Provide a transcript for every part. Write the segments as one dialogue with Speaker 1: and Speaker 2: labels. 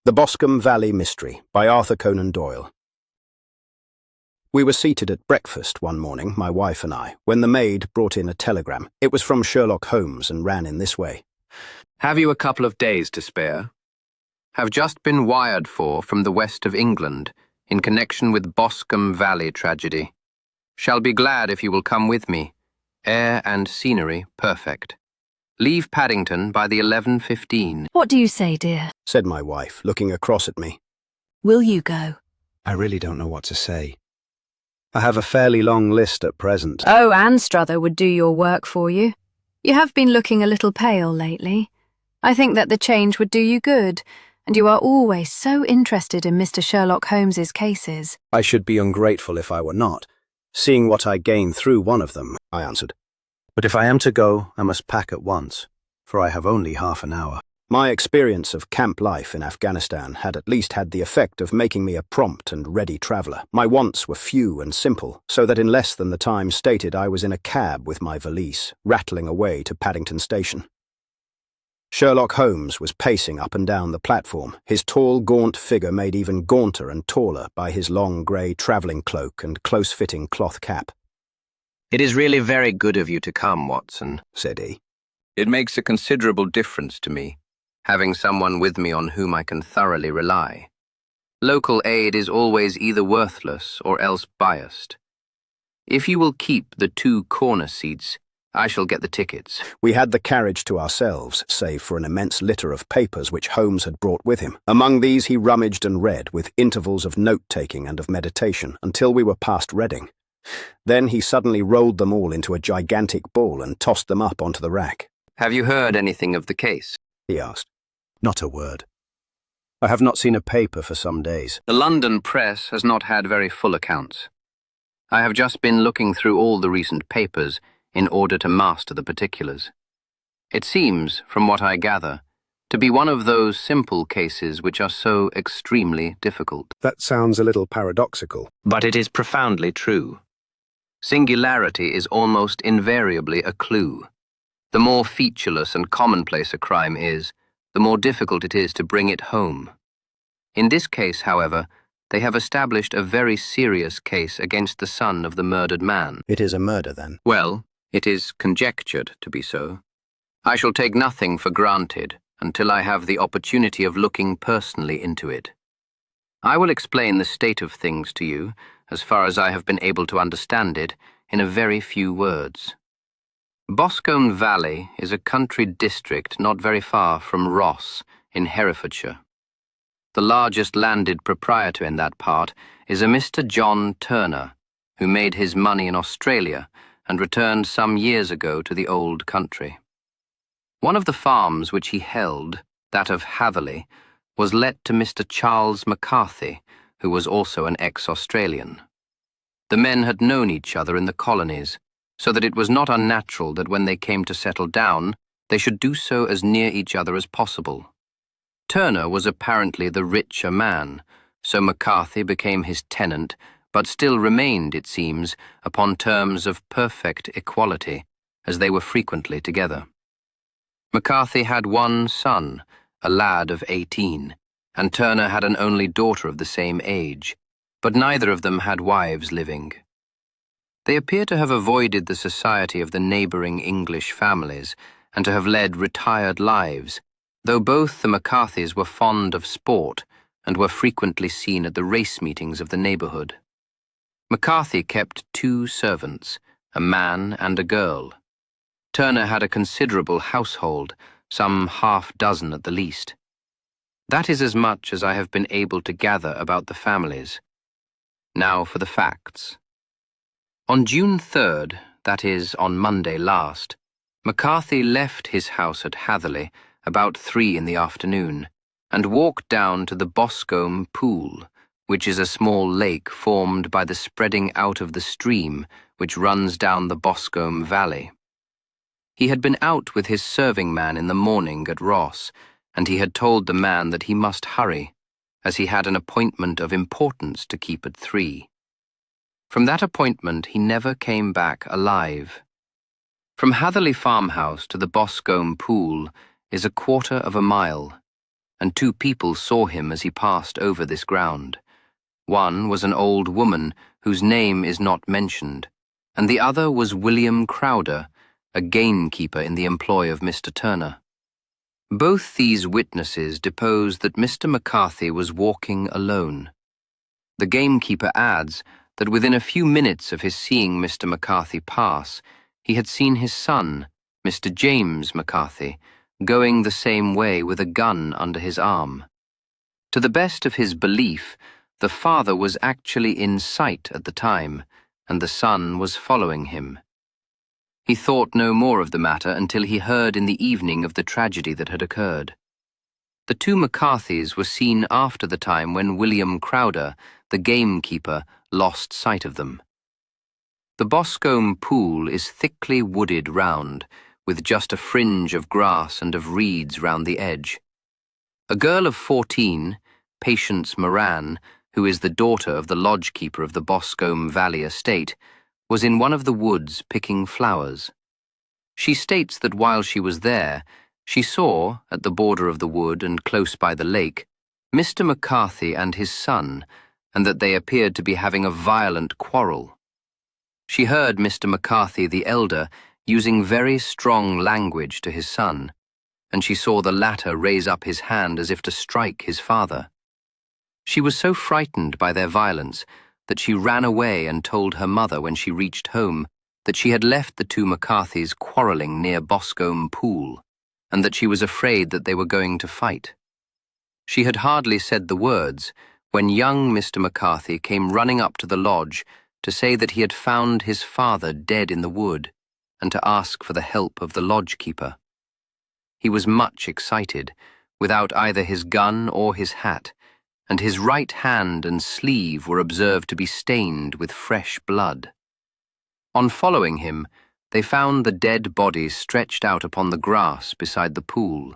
Speaker 1: The Boscombe Valley Mystery by Arthur Conan Doyle. We were seated at breakfast one morning, my wife and I, when the maid brought in a telegram. It was from Sherlock Holmes and ran in this way.
Speaker 2: Have you a couple of days to spare? Have just been wired for from the west of England in connection with Boscombe Valley tragedy. Shall be glad if you will come with me. Air and scenery perfect. Leave Paddington by the 11:15.
Speaker 3: What do you say, dear?
Speaker 1: Said my wife, looking across at me.
Speaker 3: Will you go?
Speaker 4: I really don't know what to say. I have a fairly long list at present.
Speaker 3: Oh, Anne Struther would do your work for you. You have been looking a little pale lately. I think that the change would do you good, and you are always so interested in Mr. Sherlock Holmes's cases.
Speaker 4: I should be ungrateful if I were not, seeing what I gained through one of them, I answered. But if I am to go, I must pack at once, for I have only half an hour.
Speaker 1: My experience of camp life in Afghanistan had at least had the effect of making me a prompt and ready traveller. My wants were few and simple, so that in less than the time stated I was in a cab with my valise, rattling away to Paddington Station. Sherlock Holmes was pacing up and down the platform, his tall, gaunt figure made even gaunter and taller by his long grey travelling cloak and close-fitting cloth cap.
Speaker 2: It is really very good of you to come, Watson,
Speaker 1: said he.
Speaker 2: It makes a considerable difference to me, having someone with me on whom I can thoroughly rely. Local aid is always either worthless or else biased. If you will keep the 2 corner seats, I shall get the tickets.
Speaker 1: We had the carriage to ourselves, save for an immense litter of papers which Holmes had brought with him. Among these he rummaged and read, with intervals of note-taking and of meditation, until we were past Reading. Then he suddenly rolled them all into a gigantic ball and tossed them up onto the rack.
Speaker 2: Have you heard anything of the case?
Speaker 1: He asked.
Speaker 4: Not a word. I have not seen a paper for some days.
Speaker 2: The London press has not had very full accounts. I have just been looking through all the recent papers in order to master the particulars. It seems, from what I gather, to be one of those simple cases which are so extremely difficult.
Speaker 4: That sounds a little paradoxical.
Speaker 2: But it is profoundly true. Singularity is almost invariably a clue. The more featureless and commonplace a crime is, the more difficult it is to bring it home. In this case, however, they have established a very serious case against the son of the murdered man.
Speaker 1: It is a murder, then?
Speaker 2: Well, it is conjectured to be so. I shall take nothing for granted until I have the opportunity of looking personally into it. I will explain the state of things to you, as far as I have been able to understand it, in a very few words. Boscombe Valley is a country district not very far from Ross, in Herefordshire. The largest landed proprietor in that part is a Mr. John Turner, who made his money in Australia and returned some years ago to the old country. One of the farms which he held, that of Hatherley, was let to Mr. Charles McCarthy, who was also an ex-Australian. The men had known each other in the colonies, so that it was not unnatural that when they came to settle down, they should do so as near each other as possible. Turner was apparently the richer man, so McCarthy became his tenant, but still remained, it seems, upon terms of perfect equality, as they were frequently together. McCarthy had one son, a lad of 18, and Turner had an only daughter of the same age, but neither of them had wives living. They appear to have avoided the society of the neighbouring English families and to have led retired lives, though both the McCarthys were fond of sport and were frequently seen at the race meetings of the neighbourhood. McCarthy kept 2 servants, a man and a girl. Turner had a considerable household, some half-dozen at the least. That is as much as I have been able to gather about the families. Now for the facts. On June 3rd, that is, on Monday last, McCarthy left his house at Hatherley about 3 in the afternoon and walked down to the Boscombe Pool, which is a small lake formed by the spreading out of the stream which runs down the Boscombe Valley. He had been out with his serving man in the morning at Ross, and he had told the man that he must hurry, as he had an appointment of importance to keep at 3. From that appointment he never came back alive. From Hatherley farmhouse to the Boscombe Pool is 1/4 of a mile, and 2 people saw him as he passed over this ground. One was an old woman whose name is not mentioned, and the other was William Crowder, a gamekeeper in the employ of Mr. Turner. Both these witnesses deposed that Mr. McCarthy was walking alone. The gamekeeper adds that within a few minutes of his seeing Mr. McCarthy pass, he had seen his son, Mr. James McCarthy, going the same way with a gun under his arm. To the best of his belief, the father was actually in sight at the time, and the son was following him. He thought no more of the matter until he heard in the evening of the tragedy that had occurred. The 2 McCarthys were seen after the time when William Crowder, the gamekeeper, lost sight of them. The Boscombe pool is thickly wooded round, with just a fringe of grass and of reeds round the edge. A girl of 14, Patience Moran, who is the daughter of the lodge-keeper of the Boscombe Valley estate, was in one of the woods picking flowers. She states that while she was there, she saw, at the border of the wood and close by the lake, Mr. McCarthy and his son, and that they appeared to be having a violent quarrel. She heard Mr. McCarthy the elder using very strong language to his son, and she saw the latter raise up his hand as if to strike his father. She was so frightened by their violence that she ran away and told her mother when she reached home that she had left the 2 McCarthys quarrelling near Boscombe Pool, and that she was afraid that they were going to fight. She had hardly said the words when young Mr. McCarthy came running up to the lodge to say that he had found his father dead in the wood, and to ask for the help of the lodge-keeper. He was much excited, without either his gun or his hat, and his right hand and sleeve were observed to be stained with fresh blood. On following him, they found the dead body stretched out upon the grass beside the pool.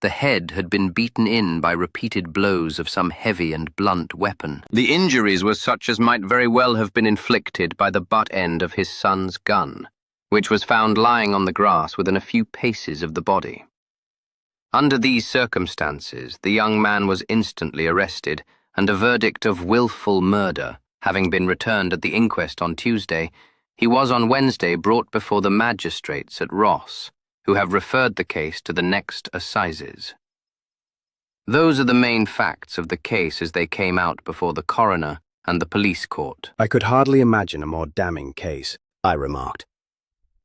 Speaker 2: The head had been beaten in by repeated blows of some heavy and blunt weapon. The injuries were such as might very well have been inflicted by the butt end of his son's gun, which was found lying on the grass within a few paces of the body. Under these circumstances, the young man was instantly arrested, and a verdict of wilful murder having been returned at the inquest on Tuesday, he was on Wednesday brought before the magistrates at Ross, who have referred the case to the next assizes. Those are the main facts of the case as they came out before the coroner and the police court.
Speaker 4: I could hardly imagine a more damning case, I remarked.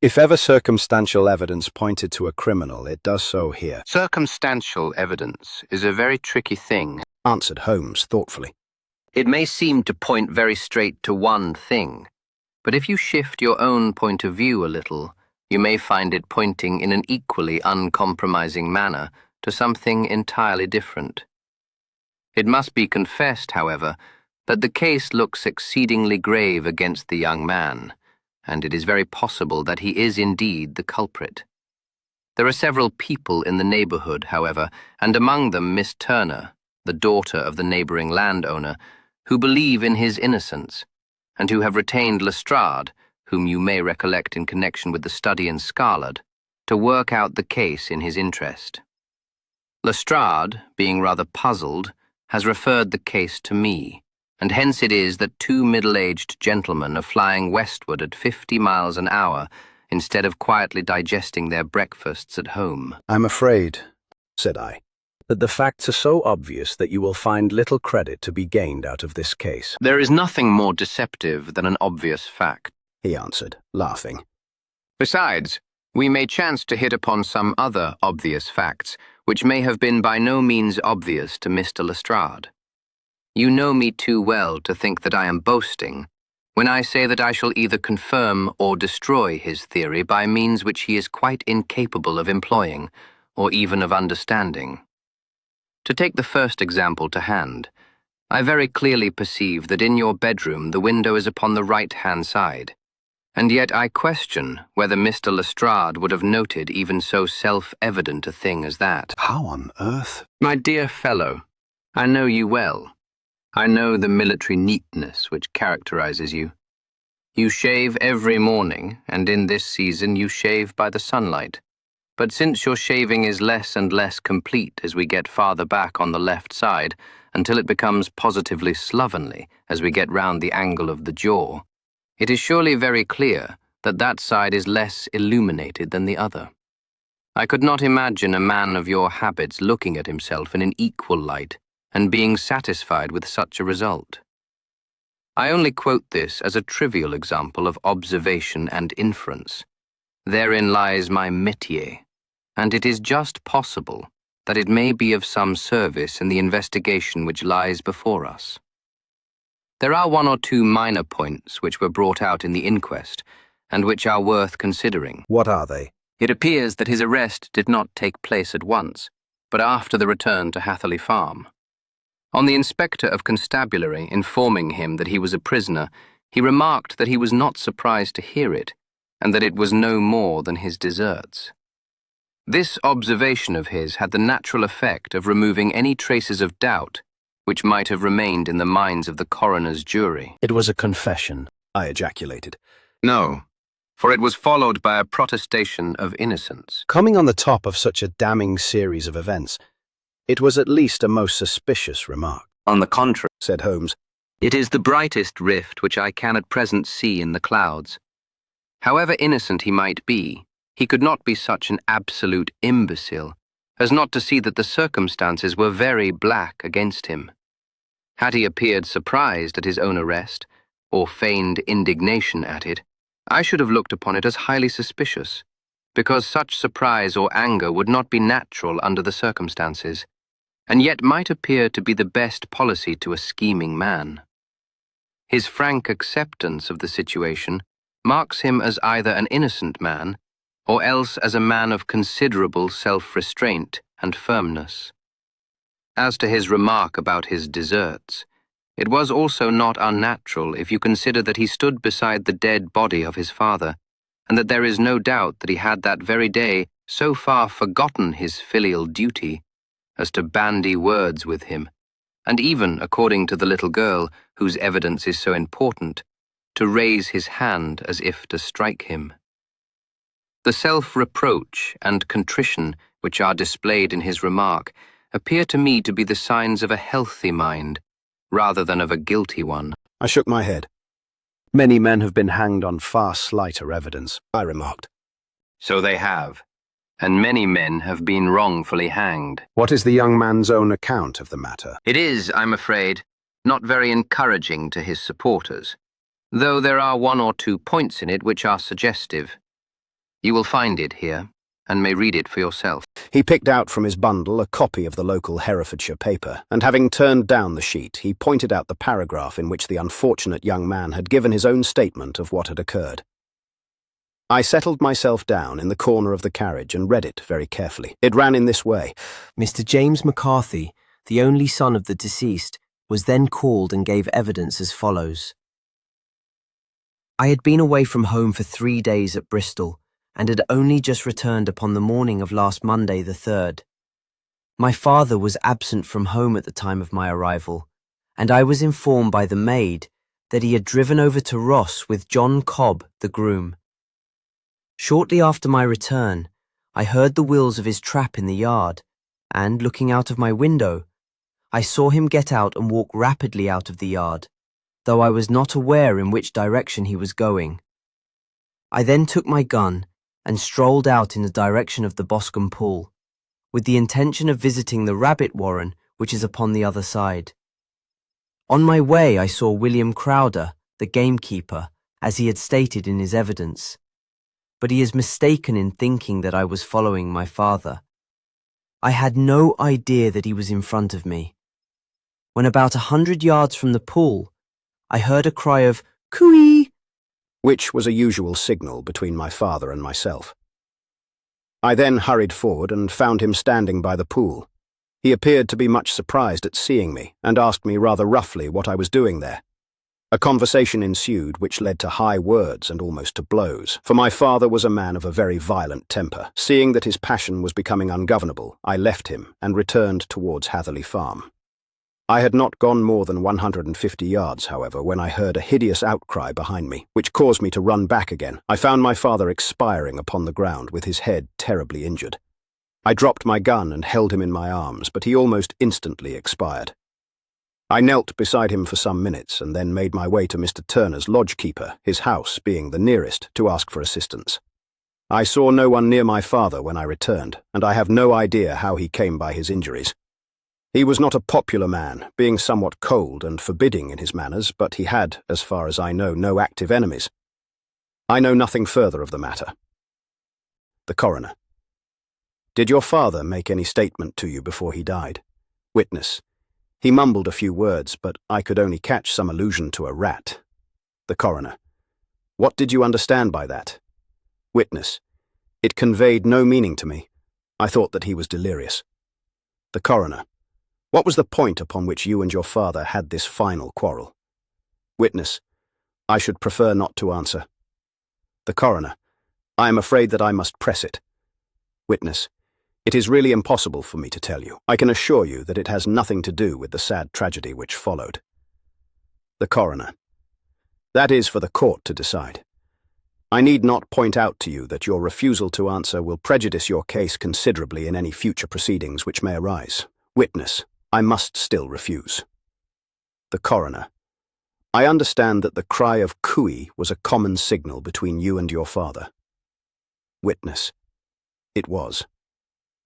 Speaker 4: If ever circumstantial evidence pointed to a criminal, it does so here.
Speaker 2: Circumstantial evidence is a very tricky thing,
Speaker 1: answered Holmes thoughtfully.
Speaker 2: It may seem to point very straight to one thing, but if you shift your own point of view a little, you may find it pointing in an equally uncompromising manner to something entirely different. It must be confessed, however, that the case looks exceedingly grave against the young man, and it is very possible that he is indeed the culprit. There are several people in the neighborhood, however, and among them Miss Turner, the daughter of the neighboring landowner, who believe in his innocence, and who have retained Lestrade, whom you may recollect in connection with the study in Scarlet, to work out the case in his interest. Lestrade, being rather puzzled, has referred the case to me, and hence it is that 2 middle-aged gentlemen are flying westward at 50 miles an hour instead of quietly digesting their breakfasts at home.
Speaker 4: I'm afraid, said I, that the facts are so obvious that you will find little credit to be gained out of this case.
Speaker 2: There is nothing more deceptive than an obvious fact,
Speaker 1: he answered, laughing.
Speaker 2: Besides, we may chance to hit upon some other obvious facts, which may have been by no means obvious to Mr. Lestrade. You know me too well to think that I am boasting when I say that I shall either confirm or destroy his theory by means which he is quite incapable of employing, or even of understanding. To take the first example to hand, I very clearly perceive that in your bedroom the window is upon the right-hand side, and yet I question whether Mr. Lestrade would have noted even so self-evident a thing as that.
Speaker 4: How on earth?
Speaker 2: My dear fellow, I know you well. I know the military neatness which characterizes you. You shave every morning, and in this season you shave by the sunlight. but since your shaving is less and less complete as we get farther back on the left side, until it becomes positively slovenly as we get round the angle of the jaw, it is surely very clear that that side is less illuminated than the other. I could not imagine a man of your habits looking at himself in an equal light and being satisfied with such a result. I only quote this as a trivial example of observation and inference. Therein lies my métier, and it is just possible that it may be of some service in the investigation which lies before us. There are one or two minor points which were brought out in the inquest, and which are worth considering.
Speaker 4: What are they?
Speaker 2: It appears that his arrest did not take place at once, but after the return to Hatherley Farm. On the inspector of constabulary informing him that he was a prisoner, he remarked that he was not surprised to hear it, and that it was no more than his deserts. This observation of his had the natural effect of removing any traces of doubt which might have remained in the minds of the coroner's jury.
Speaker 4: It was a confession,
Speaker 1: I ejaculated.
Speaker 2: No, for it was followed by a protestation of innocence.
Speaker 4: Coming on the top of such a damning series of events, it was at least a most suspicious remark.
Speaker 2: On the contrary,
Speaker 1: Said Holmes.
Speaker 2: it is the brightest rift which I can at present see in the clouds. However innocent he might be, he could not be such an absolute imbecile as not to see that the circumstances were very black against him. Had he appeared surprised at his own arrest, or feigned indignation at it, I should have looked upon it as highly suspicious, because such surprise or anger would not be natural under the circumstances, and yet might appear to be the best policy to a scheming man. His frank acceptance of the situation marks him as either an innocent man, or else as a man of considerable self-restraint and firmness. As to his remark about his deserts, it was also not unnatural if you consider that he stood beside the dead body of his father, and that there is no doubt that he had that very day so far forgotten his filial duty as to bandy words with him, and even, according to the little girl, whose evidence is so important, to raise his hand as if to strike him. The self-reproach and contrition which are displayed in his remark appear to me to be the signs of a healthy mind, rather than of a guilty one.
Speaker 1: I shook my head.
Speaker 4: Many men have been hanged on far slighter evidence,
Speaker 1: I remarked.
Speaker 2: So they have, and many men have been wrongfully hanged.
Speaker 1: What is the young man's own account of the matter?
Speaker 2: It is, I'm afraid, not very encouraging to his supporters, though there are one or two points in it which are suggestive. You will find it here, and may read it for yourself.
Speaker 1: He picked out from his bundle a copy of the local Herefordshire paper, and having turned down the sheet, he pointed out the paragraph in which the unfortunate young man had given his own statement of what had occurred. I settled myself down in the corner of the carriage and read it very carefully. It ran in this way.
Speaker 5: Mr. James McCarthy, the only son of the deceased, was then called and gave evidence as follows. I had been away from home for 3 days at Bristol, and had only just returned upon the morning of last Monday the 3rd. My father was absent from home at the time of my arrival, and I was informed by the maid that he had driven over to Ross with John Cobb, the groom. Shortly after my return, I heard the wheels of his trap in the yard, and, looking out of my window, I saw him get out and walk rapidly out of the yard, though I was not aware in which direction he was going. I then took my gun and strolled out in the direction of the Boscombe pool, with the intention of visiting the rabbit warren which is upon the other side. On my way I saw William Crowder, the gamekeeper, as he had stated in his evidence, but he is mistaken in thinking that I was following my father. I had no idea that he was in front of me. When about 100 yards from the pool, I heard a cry of "Cooey!"
Speaker 1: which was a usual signal between my father and myself. I then hurried forward and found him standing by the pool. He appeared to be much surprised at seeing me, and asked me rather roughly what I was doing there. A conversation ensued which led to high words and almost to blows, for my father was a man of a very violent temper. Seeing that his passion was becoming ungovernable, I left him and returned towards Hatherley Farm. I had not gone more than 150 yards, however, when I heard a hideous outcry behind me, which caused me to run back again. I found my father expiring upon the ground with his head terribly injured. I dropped my gun and held him in my arms, but he almost instantly expired. I knelt beside him for some minutes and then made my way to Mr. Turner's lodge-keeper, his house being the nearest, to ask for assistance. I saw no one near my father when I returned, and I have no idea how he came by his injuries. He was not a popular man, being somewhat cold and forbidding in his manners, but he had, as far as I know, no active enemies. I know nothing further of the matter. The Coroner. Did your father make any statement to you before he died? Witness. He mumbled a few words, but I could only catch some allusion to a rat. The Coroner. What did you understand by that? Witness. It conveyed no meaning to me. I thought that he was delirious. The Coroner. What was the point upon which you and your father had this final quarrel? Witness. I should prefer not to answer. The Coroner. I am afraid that I must press it. Witness. It is really impossible for me to tell you. I can assure you that it has nothing to do with the sad tragedy which followed. The Coroner. That is for the court to decide. I need not point out to you that your refusal to answer will prejudice your case considerably in any future proceedings which may arise. Witness. I must still refuse. The Coroner. I understand that the cry of cooey was a common signal between you and your father. Witness. It was.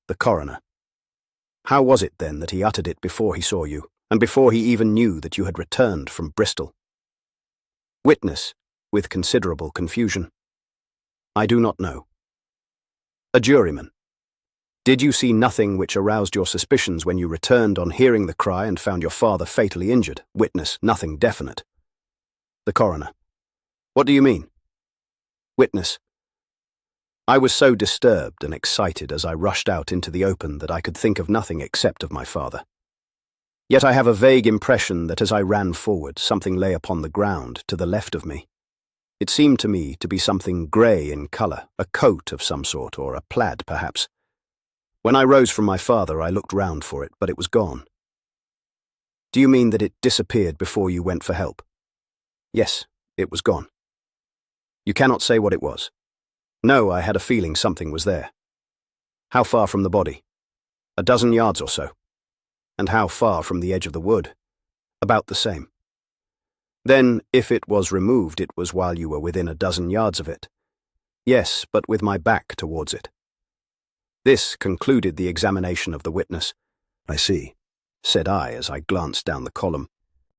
Speaker 1: The Coroner. How was it then that he uttered it before he saw you, and before he even knew that you had returned from Bristol? Witness, with considerable confusion. I do not know. A juryman. Did you see nothing which aroused your suspicions when you returned on hearing the cry and found your father fatally injured? Witness, nothing definite. The Coroner. What do you mean? Witness. I was so disturbed and excited as I rushed out into the open that I could think of nothing except of my father. Yet I have a vague impression that as I ran forward, something lay upon the ground to the left of me. It seemed to me to be something grey in colour, a coat of some sort, or a plaid perhaps. When I rose from my father, I looked round for it, but it was gone. Do you mean that it disappeared before you went for help? Yes, it was gone. You cannot say what it was? No, I had a feeling something was there. How far from the body? 12 yards or so. And how far from the edge of the wood? About the same. Then, if it was removed, it was while you were within 12 yards of it. Yes, but with my back towards it. This concluded the examination of the witness. I see, said I as I glanced down the column,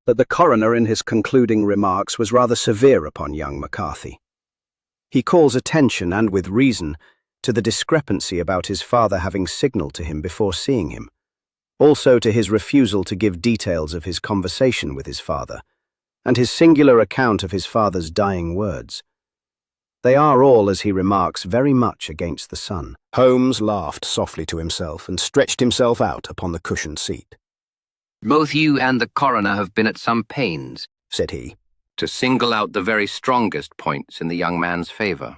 Speaker 1: that the Coroner in his concluding remarks was rather severe upon young McCarthy. He calls attention, and with reason, to the discrepancy about his father having signalled to him before seeing him, also to his refusal to give details of his conversation with his father, and his singular account of his father's dying words. They are all, as he remarks, very much against the son. Holmes laughed softly to himself and stretched himself out upon the cushioned seat.
Speaker 2: Both you and the Coroner have been at some pains,
Speaker 1: said he,
Speaker 2: to single out the very strongest points in the young man's favour.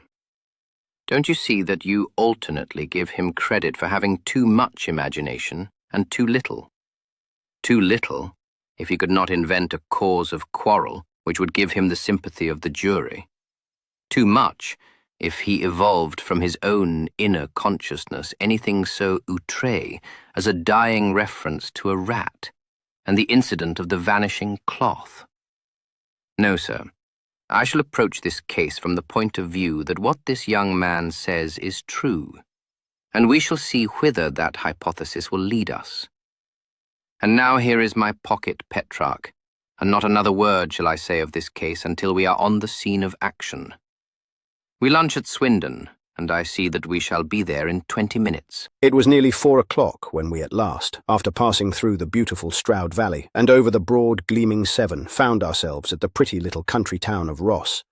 Speaker 2: Don't you see that you alternately give him credit for having too much imagination and too little? Too little, if he could not invent a cause of quarrel which would give him the sympathy of the jury. Too much, if he evolved from his own inner consciousness anything so outré as a dying reference to a rat and the incident of the vanishing cloth. No, sir. I shall approach this case from the point of view that what this young man says is true, and we shall see whither that hypothesis will lead us. And now here is my pocket Petrarch, and not another word shall I say of this case until we are on the scene of action. We lunch at Swindon, and I see that we shall be there in 20 minutes.
Speaker 1: It was nearly 4 o'clock when we at last, after passing through the beautiful Stroud Valley and over the broad gleaming Severn, found ourselves at the pretty little country town of Ross.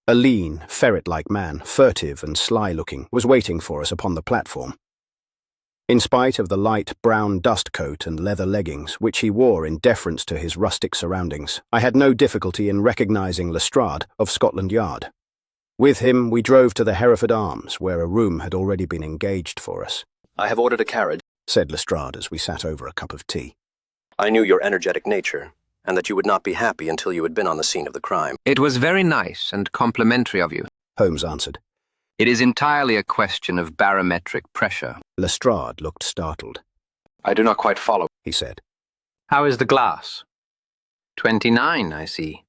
Speaker 1: A lean, ferret-like man, furtive and sly-looking, was waiting for us upon the platform. In spite of the light brown dust coat and leather leggings, which he wore in deference to his rustic surroundings, I had no difficulty in recognising Lestrade of Scotland Yard. With him we drove to the Hereford Arms, where a room had already been engaged for us.
Speaker 6: I have ordered a carriage,
Speaker 1: said Lestrade as we sat over a cup of tea.
Speaker 4: I knew your energetic nature, and that you would not be happy until you had been on the scene of the crime.
Speaker 2: It was very nice and complimentary of you.
Speaker 1: Holmes answered.
Speaker 2: It is entirely a question of barometric pressure.
Speaker 1: Lestrade looked startled.
Speaker 2: I do not quite follow,
Speaker 1: He said.
Speaker 2: How is the glass? 29, I see.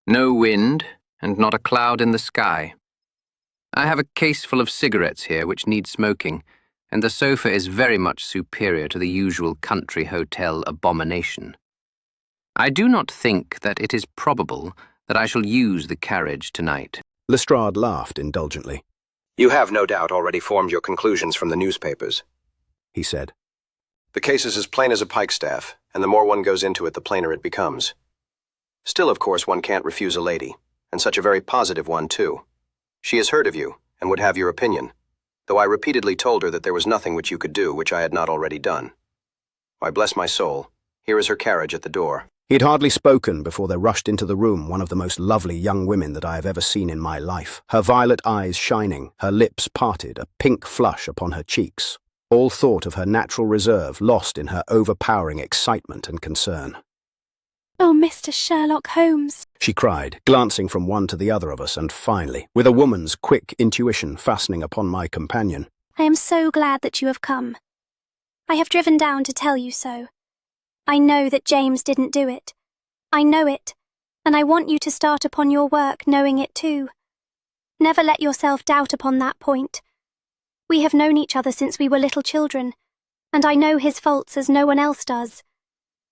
Speaker 2: No wind, and not a cloud in the sky. I have a case full of cigarettes here which need smoking, and the sofa is very much superior to the usual country hotel abomination. I do not think that it is probable that I shall use the carriage tonight.
Speaker 1: Lestrade laughed indulgently.
Speaker 4: You have no doubt already formed your conclusions from the newspapers,
Speaker 1: He said.
Speaker 4: The case is as plain as a pikestaff, and the more one goes into it, the plainer it becomes. Still, of course, one can't refuse a lady, and such a very positive one, too. She has heard of you, and would have your opinion, though I repeatedly told her that there was nothing which you could do which I had not already done. Why, bless my soul, here is her carriage at the door.
Speaker 1: He'd hardly spoken before there rushed into the room one of the most lovely young women that I have ever seen in my life, her violet eyes shining, her lips parted, a pink flush upon her cheeks. All thought of her natural reserve lost in her overpowering excitement and concern.
Speaker 6: Oh, Mr. Sherlock Holmes,
Speaker 1: She cried, glancing from one to the other of us, and finally, with a woman's quick intuition fastening upon my companion.
Speaker 6: I am so glad that you have come. I have driven down to tell you so. I know that James didn't do it. I know it, and I want you to start upon your work knowing it too. Never let yourself doubt upon that point. We have known each other since we were little children, and I know his faults as no one else does.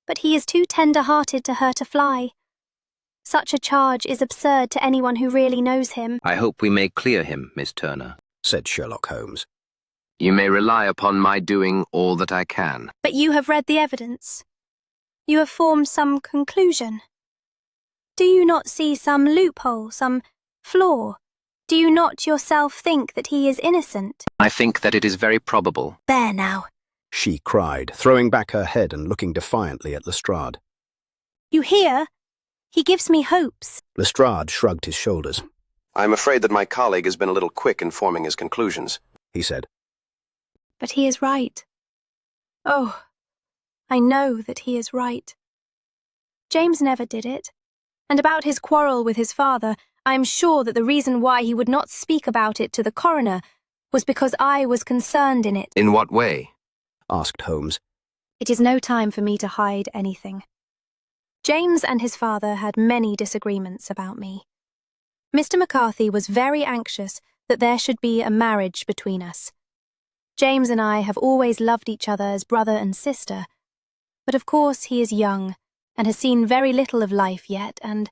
Speaker 6: But he is too tender-hearted to hurt a fly. Such a charge is absurd to anyone who really knows him.
Speaker 2: I hope we may clear him, Miss Turner,
Speaker 1: Said Sherlock Holmes.
Speaker 2: You may rely upon my doing all that I can.
Speaker 6: But you have read the evidence. You have formed some conclusion. Do you not see some loophole, some flaw? Do you not yourself think that he is innocent?
Speaker 2: I think that it is very probable.
Speaker 6: There now.
Speaker 1: She cried, throwing back her head and looking defiantly at Lestrade.
Speaker 6: You hear? He gives me hopes.
Speaker 1: Lestrade shrugged his shoulders.
Speaker 4: I am afraid that my colleague has been a little quick in forming his conclusions,
Speaker 1: He said.
Speaker 6: But he is right. Oh, I know that he is right. James never did it. And about his quarrel with his father, I am sure that the reason why he would not speak about it to the coroner was because I was concerned in it.
Speaker 2: In what way?
Speaker 1: Asked Holmes.
Speaker 6: It is no time for me to hide anything. James and his father had many disagreements about me. Mr. McCarthy was very anxious that there should be a marriage between us. James and I have always loved each other as brother and sister, but of course he is young and has seen very little of life yet, and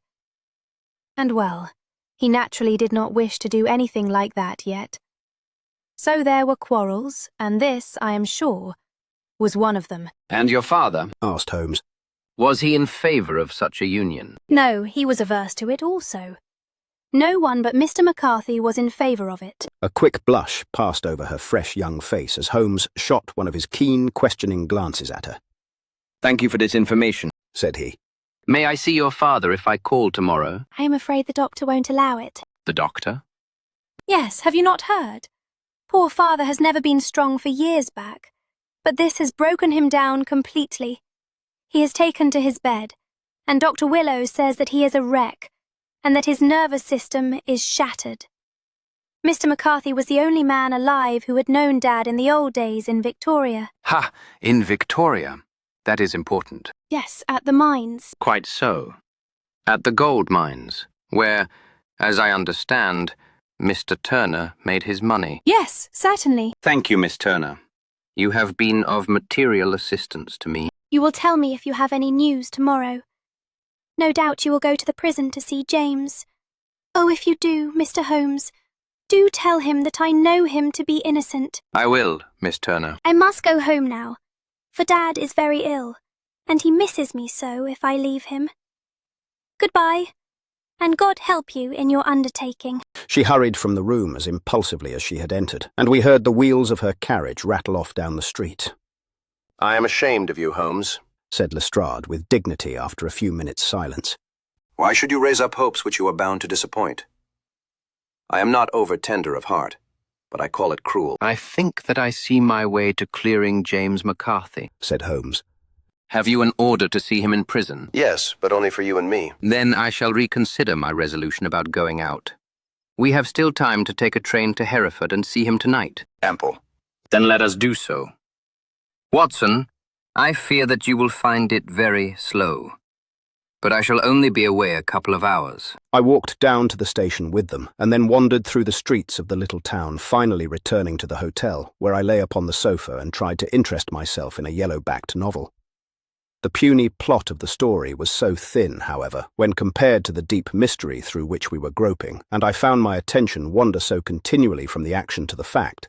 Speaker 6: well, he naturally did not wish to do anything like that yet. So there were quarrels, and this, I am sure, was one of them.
Speaker 2: And your father?
Speaker 1: Asked Holmes.
Speaker 2: Was he in favour of such a union?
Speaker 6: No, he was averse to it also. No one but Mr. McCarthy was in favour of it.
Speaker 1: A quick blush passed over her fresh young face as Holmes shot one of his keen, questioning glances at her.
Speaker 2: Thank you for this information,
Speaker 1: Said he.
Speaker 2: May I see your father if I call tomorrow?
Speaker 6: I am afraid the doctor won't allow it.
Speaker 2: The doctor?
Speaker 6: Yes, have you not heard? Poor father has never been strong for years back, but this has broken him down completely. He is taken to his bed, and Dr. Willow says that he is a wreck, and that his nervous system is shattered. Mr. McCarthy was the only man alive who had known Dad in the old days in Victoria.
Speaker 2: Ha! In Victoria. That is important.
Speaker 6: Yes, at the mines.
Speaker 2: Quite so. At the gold mines, where, as I understand, Mr. Turner made his money.
Speaker 6: Yes, certainly.
Speaker 2: Thank you, Miss Turner. You have been of material assistance to me.
Speaker 6: You will tell me if you have any news tomorrow. No doubt you will go to the prison to see James. Oh, if you do, Mr. Holmes, do tell him that I know him to be innocent.
Speaker 2: I will, Miss Turner.
Speaker 6: I must go home now, for Dad is very ill, and he misses me so if I leave him. Goodbye, and God help you in your undertaking.
Speaker 1: She hurried from the room as impulsively as she had entered, and we heard the wheels of her carriage rattle off down the street.
Speaker 4: I am ashamed of you, Holmes,
Speaker 1: Said Lestrade with dignity after a few minutes' silence.
Speaker 4: Why should you raise up hopes which you are bound to disappoint? I am not over-tender of heart, but I call it cruel.
Speaker 2: I think that I see my way to clearing James McCarthy.
Speaker 1: Said Holmes.
Speaker 2: Have you an order to see him in prison?
Speaker 4: Yes, but only for you and me.
Speaker 2: Then I shall reconsider my resolution about going out. We have still time to take a train to Hereford and see him tonight.
Speaker 4: Ample.
Speaker 2: Then let us do so. Watson, I fear that you will find it very slow. But I shall only be away a couple of hours.
Speaker 1: I walked down to the station with them, and then wandered through the streets of the little town, finally returning to the hotel, where I lay upon the sofa and tried to interest myself in a yellow-backed novel. The puny plot of the story was so thin, however, when compared to the deep mystery through which we were groping, and I found my attention wander so continually from the action to the fact,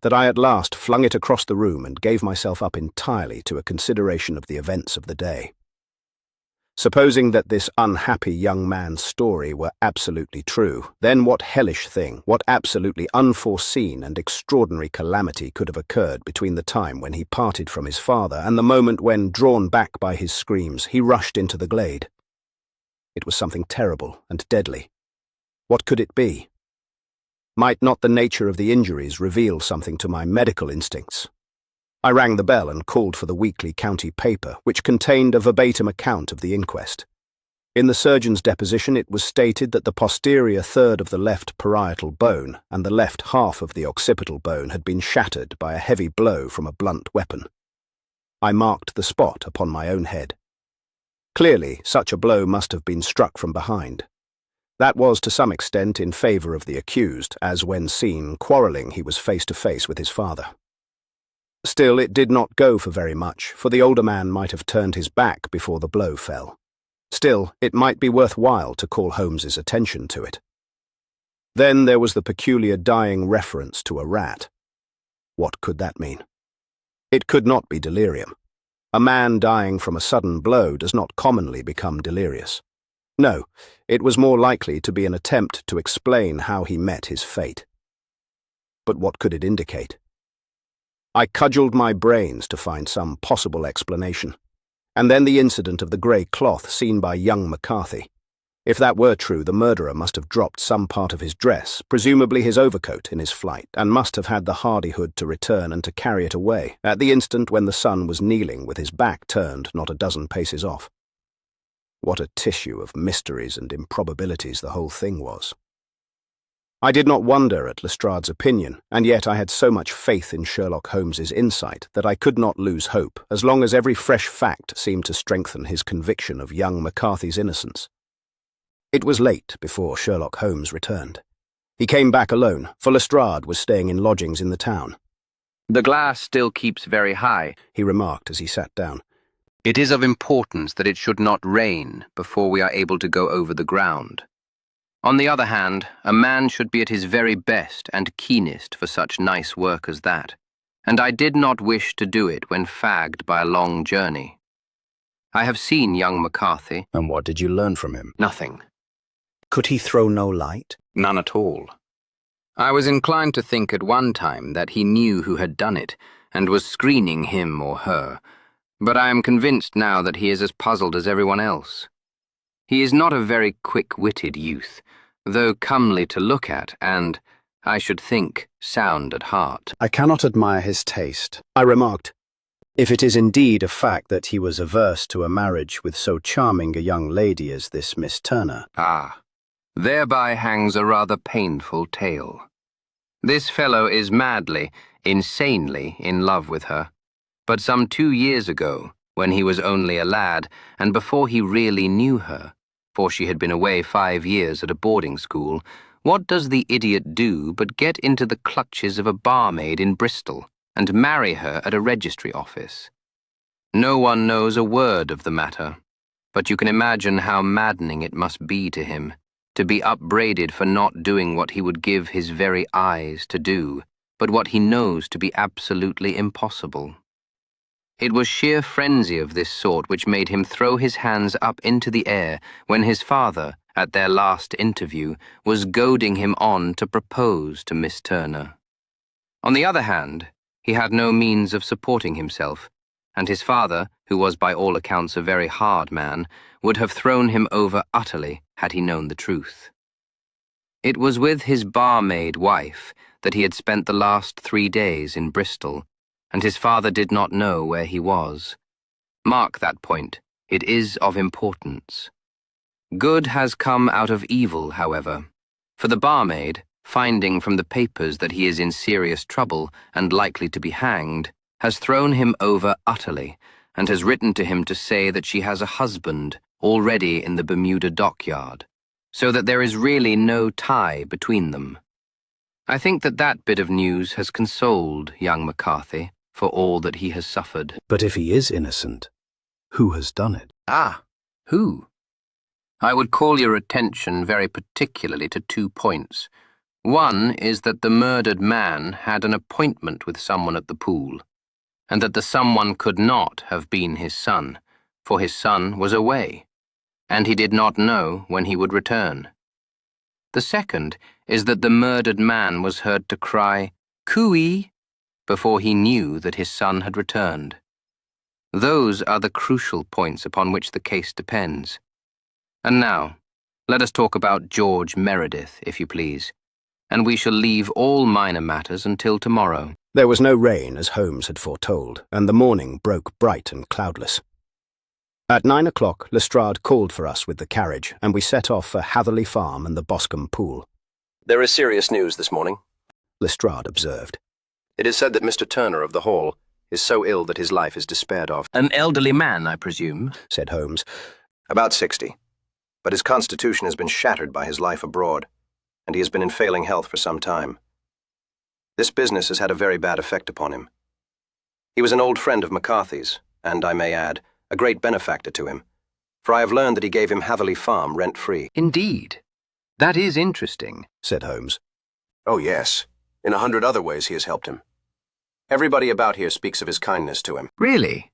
Speaker 1: that I at last flung it across the room and gave myself up entirely to a consideration of the events of the day. Supposing that this unhappy young man's story were absolutely true, then what hellish thing, what absolutely unforeseen and extraordinary calamity could have occurred between the time when he parted from his father and the moment when, drawn back by his screams, he rushed into the glade? It was something terrible and deadly. What could it be? Might not the nature of the injuries reveal something to my medical instincts? I rang the bell and called for the weekly county paper, which contained a verbatim account of the inquest. In the surgeon's deposition it was stated that the posterior third of the left parietal bone and the left half of the occipital bone had been shattered by a heavy blow from a blunt weapon. I marked the spot upon my own head. Clearly, such a blow must have been struck from behind. That was to some extent in favour of the accused, as when seen quarrelling he was face to face with his father. Still, it did not go for very much, for the older man might have turned his back before the blow fell. Still, it might be worthwhile to call Holmes's attention to it. Then there was the peculiar dying reference to a rat. What could that mean? It could not be delirium. A man dying from a sudden blow does not commonly become delirious. No, it was more likely to be an attempt to explain how he met his fate. But what could it indicate? I cudgelled my brains to find some possible explanation. And then the incident of the grey cloth seen by young McCarthy. If that were true, the murderer must have dropped some part of his dress, presumably his overcoat, in his flight, and must have had the hardihood to return and to carry it away, at the instant when the son was kneeling with his back turned not a dozen paces off. What a tissue of mysteries and improbabilities the whole thing was. I did not wonder at Lestrade's opinion, and yet I had so much faith in Sherlock Holmes's insight that I could not lose hope, as long as every fresh fact seemed to strengthen his conviction of young McCarthy's innocence. It was late before Sherlock Holmes returned. He came back alone, for Lestrade was staying in lodgings in the town.
Speaker 2: The glass still keeps very high,
Speaker 1: he remarked as he sat down.
Speaker 2: It is of importance that it should not rain before we are able to go over the ground. On the other hand, a man should be at his very best and keenest for such nice work as that, and I did not wish to do it when fagged by a long journey. I have seen young McCarthy.
Speaker 1: And what did you learn from him?
Speaker 2: Nothing.
Speaker 1: Could he throw no light?
Speaker 2: None at all. I was inclined to think at one time that he knew who had done it, and was screening him or her, but I am convinced now that he is as puzzled as everyone else. He is not a very quick-witted youth, though comely to look at and, I should think, sound at heart.
Speaker 1: I cannot admire his taste, I remarked, if it is indeed a fact that he was averse to a marriage with so charming a young lady as this Miss Turner.
Speaker 2: Ah, thereby hangs a rather painful tale. This fellow is madly, insanely in love with her, but some 2 years ago, when he was only a lad, and before he really knew her, for she had been away 5 years at a boarding school, what does the idiot do but get into the clutches of a barmaid in Bristol and marry her at a registry office? No one knows a word of the matter, but you can imagine how maddening it must be to him, to be upbraided for not doing what he would give his very eyes to do, but what he knows to be absolutely impossible. It was sheer frenzy of this sort which made him throw his hands up into the air when his father, at their last interview, was goading him on to propose to Miss Turner. On the other hand, he had no means of supporting himself, and his father, who was by all accounts a very hard man, would have thrown him over utterly had he known the truth. It was with his barmaid wife that he had spent the last 3 days in Bristol, and his father did not know where he was. Mark that point. It is of importance. Good has come out of evil, however, for the barmaid, finding from the papers that he is in serious trouble and likely to be hanged, has thrown him over utterly and has written to him to say that she has a husband already in the Bermuda dockyard, so that there is really no tie between them. I think that that bit of news has consoled young McCarthy for all that he has suffered.
Speaker 1: But if he is innocent, who has done it?
Speaker 2: Ah, who? I would call your attention very particularly to 2 points. One is that the murdered man had an appointment with someone at the pool, and that the someone could not have been his son, for his son was away, and he did not know when he would return. The second is that the murdered man was heard to cry, "Cooey," before he knew that his son had returned. Those are the crucial points upon which the case depends. And now, let us talk about George Meredith, if you please, and we shall leave all minor matters until tomorrow.
Speaker 1: There was no rain, as Holmes had foretold, and the morning broke bright and cloudless. At 9 o'clock, Lestrade called for us with the carriage, and we set off for Hatherley Farm and the Boscombe pool.
Speaker 4: There is serious news this morning,
Speaker 1: Lestrade observed.
Speaker 4: It is said that Mr. Turner of the Hall is so ill that his life is despaired of.
Speaker 2: An elderly man, I presume,
Speaker 1: said Holmes.
Speaker 4: About 60. But his constitution has been shattered by his life abroad, and he has been in failing health for some time. This business has had a very bad effect upon him. He was an old friend of McCarthy's, and, I may add, a great benefactor to him, for I have learned that he gave him Hatherley Farm rent-free.
Speaker 2: Indeed. That is interesting,
Speaker 1: said Holmes.
Speaker 4: Oh, yes. In 100 other ways he has helped him. Everybody about here speaks of his kindness to him.
Speaker 2: Really?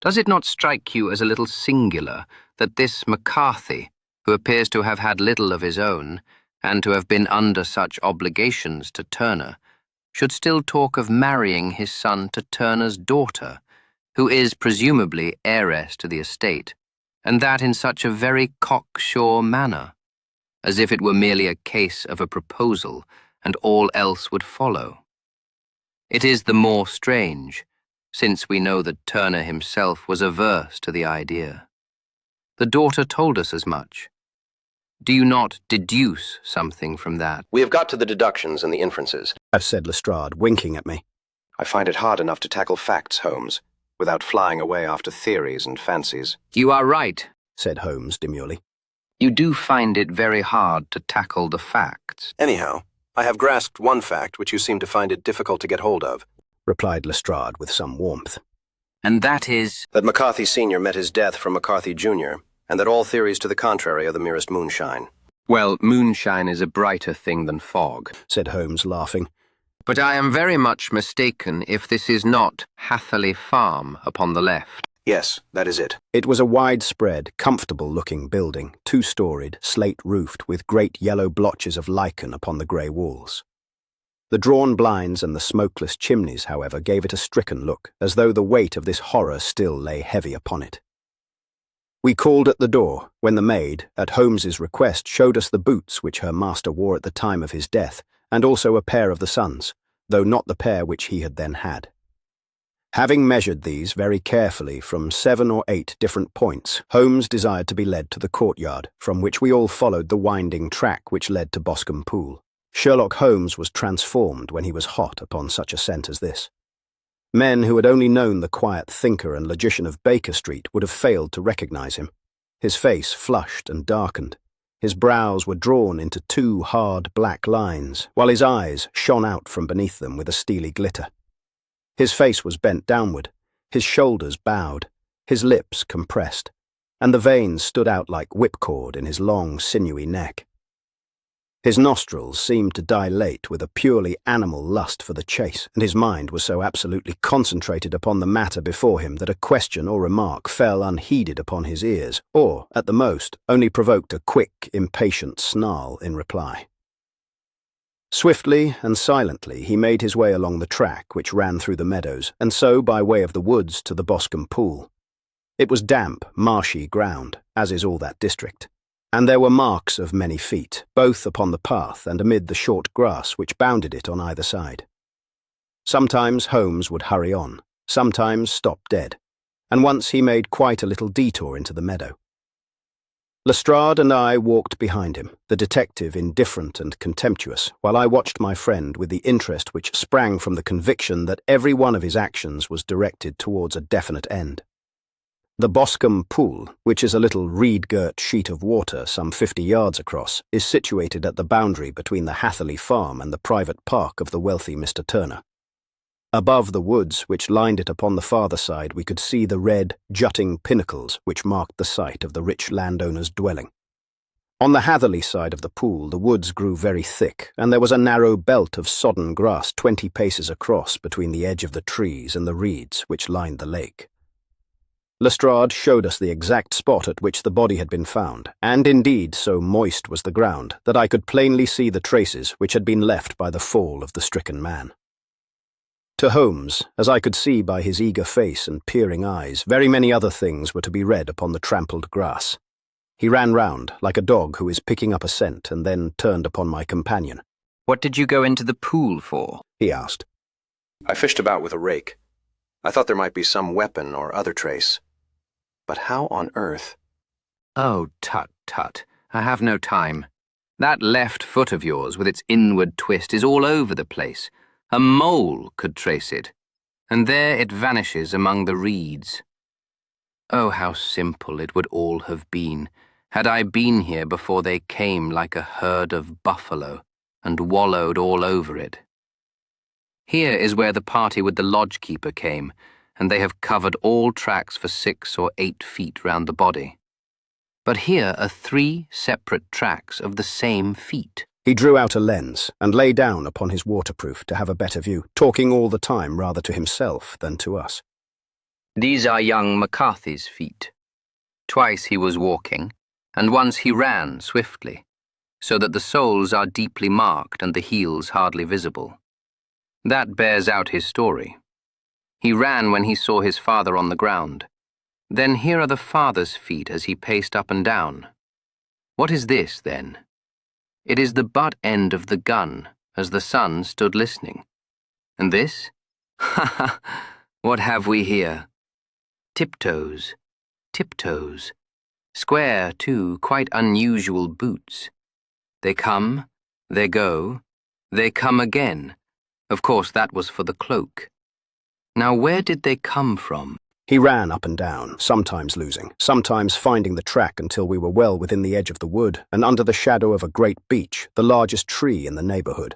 Speaker 2: Does it not strike you as a little singular that this McCarthy, who appears to have had little of his own, and to have been under such obligations to Turner, should still talk of marrying his son to Turner's daughter, who is presumably heiress to the estate, and that in such a very cocksure manner, as if it were merely a case of a proposal, and all else would follow? It is the more strange, since we know that Turner himself was averse to the idea. The daughter told us as much. Do you not deduce something from that?
Speaker 4: We have got to the deductions and the inferences,
Speaker 1: said Lestrade, winking at me.
Speaker 4: I find it hard enough to tackle facts, Holmes, without flying away after theories and fancies.
Speaker 2: You are right,
Speaker 1: said Holmes demurely.
Speaker 2: You do find it very hard to tackle the facts.
Speaker 4: Anyhow, I have grasped one fact which you seem to find it difficult to get hold of,
Speaker 1: replied Lestrade with some warmth.
Speaker 2: And that is?
Speaker 4: That McCarthy Sr. met his death from McCarthy Jr., and that all theories to the contrary are the merest moonshine.
Speaker 2: Well, moonshine is a brighter thing than fog,
Speaker 1: said Holmes, laughing.
Speaker 2: But I am very much mistaken if this is not Hatherley Farm upon the left.
Speaker 4: Yes, that is it.
Speaker 1: It was a widespread, comfortable-looking building, 2-storied, slate-roofed, with great yellow blotches of lichen upon the grey walls. The drawn blinds and the smokeless chimneys, however, gave it a stricken look, as though the weight of this horror still lay heavy upon it. We called at the door, when the maid, at Holmes's request, showed us the boots which her master wore at the time of his death, and also a pair of the son's, though not the pair which he had then had. Having measured these very carefully from 7 or 8 different points, Holmes desired to be led to the courtyard, from which we all followed the winding track which led to Boscombe Pool. Sherlock Holmes was transformed when he was hot upon such a scent as this. Men who had only known the quiet thinker and logician of Baker Street would have failed to recognize him. His face flushed and darkened. His brows were drawn into 2 hard black lines, while his eyes shone out from beneath them with a steely glitter. His face was bent downward, his shoulders bowed, his lips compressed, and the veins stood out like whipcord in his long, sinewy neck. His nostrils seemed to dilate with a purely animal lust for the chase, and his mind was so absolutely concentrated upon the matter before him that a question or remark fell unheeded upon his ears, or, at the most, only provoked a quick, impatient snarl in reply. Swiftly and silently he made his way along the track which ran through the meadows, and so by way of the woods to the Boscombe Pool. It was damp, marshy ground, as is all that district, and there were marks of many feet, both upon the path and amid the short grass which bounded it on either side. Sometimes Holmes would hurry on, sometimes stop dead, and once he made quite a little detour into the meadow. Lestrade and I walked behind him, the detective indifferent and contemptuous, while I watched my friend with the interest which sprang from the conviction that every one of his actions was directed towards a definite end. The Boscombe pool, which is a little reed-girt sheet of water some 50 yards across, is situated at the boundary between the Hatherley farm and the private park of the wealthy Mr. Turner. Above the woods which lined it upon the farther side we could see the red, jutting pinnacles which marked the site of the rich landowner's dwelling. On the Hatherley side of the pool the woods grew very thick, and there was a narrow belt of sodden grass 20 paces across between the edge of the trees and the reeds which lined the lake. Lestrade showed us the exact spot at which the body had been found, and indeed so moist was the ground that I could plainly see the traces which had been left by the fall of the stricken man. To Holmes, as I could see by his eager face and peering eyes, very many other things were to be read upon the trampled grass. He ran round, like a dog who is picking up a scent, and then turned upon my companion.
Speaker 2: What did you go into the pool for?
Speaker 1: He asked.
Speaker 4: I fished about with a rake. I thought there might be some weapon or other trace. But how on earth?
Speaker 2: Oh, tut, tut. I have no time. That left foot of yours with its inward twist is all over the place. A mole could trace it, and there it vanishes among the reeds. Oh, how simple it would all have been, had I been here before they came like a herd of buffalo and wallowed all over it. Here is where the party with the lodge-keeper came, and they have covered all tracks for 6 or 8 feet round the body. But here are 3 separate tracks of the same feet.
Speaker 1: He drew out a lens and lay down upon his waterproof to have a better view, talking all the time rather to himself than to us.
Speaker 2: These are young McCarthy's feet. Twice he was walking, and once he ran swiftly, so that the soles are deeply marked and the heels hardly visible. That bears out his story. He ran when he saw his father on the ground. Then here are the father's feet as he paced up and down. What is this, then? It is the butt end of the gun, as the son stood listening. And this? Ha ha! What have we here? Tiptoes. Tiptoes. Square, too, quite unusual boots. They come, they go, they come again. Of course, that was for the cloak. Now, where did they come from?
Speaker 1: He ran up and down, sometimes losing, sometimes finding the track until we were well within the edge of the wood and under the shadow of a great beech, the largest tree in the neighbourhood.